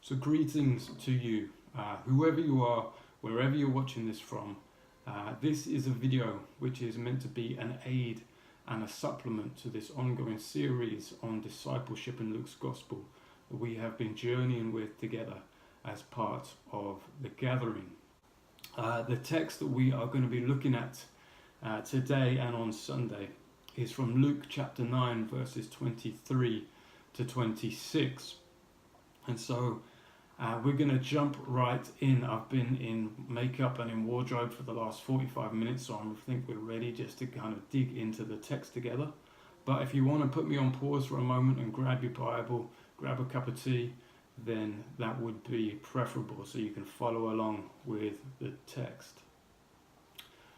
So greetings to you, whoever you are, wherever you're watching this from. This is a video which is meant to be an aid and a supplement to this ongoing series on discipleship in Luke's Gospel that we have been journeying with together as part of the gathering. The text that we are going to be looking at today and on Sunday is from Luke chapter 9 verses 23 to 26. And so we're going to jump right in. I've been in makeup and in wardrobe for the last 45 minutes, so I think we're ready just to kind of dig into the text together. But if you want to put me on pause for a moment and grab your Bible, grab a cup of tea, then that would be preferable so you can follow along with the text.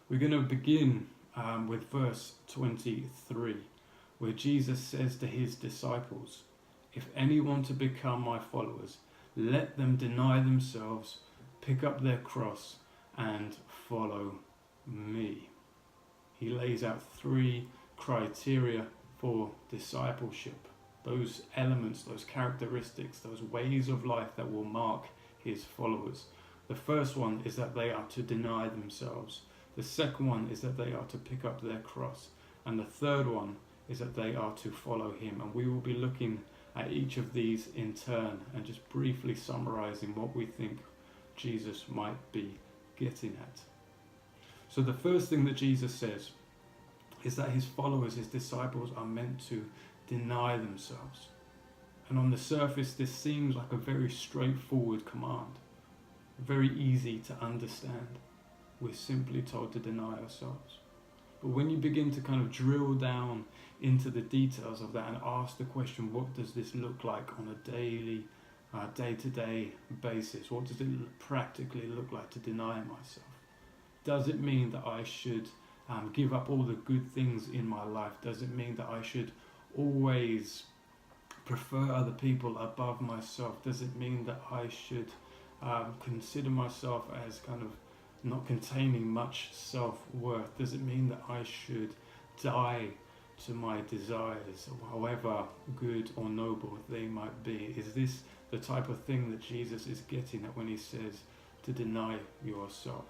We're going to begin with verse 23, where Jesus says to his disciples, "If any want to become my followers, let them deny themselves, pick up their cross, and follow me." He lays out three criteria for discipleship. Those elements, those characteristics, those ways of life that will mark his followers. The first one is that they are to deny themselves. The second one is that they are to pick up their cross. And the third one is that they are to follow him. And we will be looking at each of these in turn and just briefly summarizing what we think Jesus might be getting at. So the first thing that Jesus says is that his followers, his disciples, are meant to deny themselves. And on the surface, this seems like a very straightforward command, very easy to understand. We're simply told to deny ourselves. But when you begin to kind of drill down into the details of that and ask the question, what does this look like on a daily, day-to-day basis? What does it practically look like to deny myself? Does it mean that I should give up all the good things in my life? Does it mean that I should always prefer other people above myself? Does it mean that I should consider myself as kind of not containing much self-worth? Does it mean that I should die to my desires, however good or noble they might be? Is this the type of thing that Jesus is getting at when he says to deny yourself?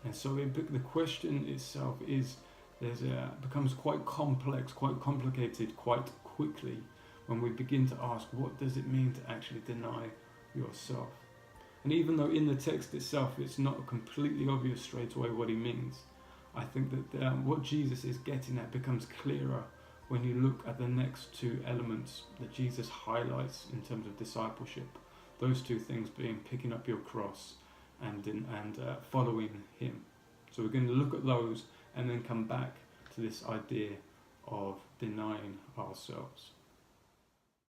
And so the question itself becomes quite complex, quite complicated, quite quickly when we begin to ask, what does it mean to actually deny yourself? And even though in the text itself it's not completely obvious straight away what he means, I think that what Jesus is getting at becomes clearer when you look at the next two elements that Jesus highlights in terms of discipleship. Those two things being picking up your cross and following him. So we're going to look at those and then come back to this idea of denying ourselves.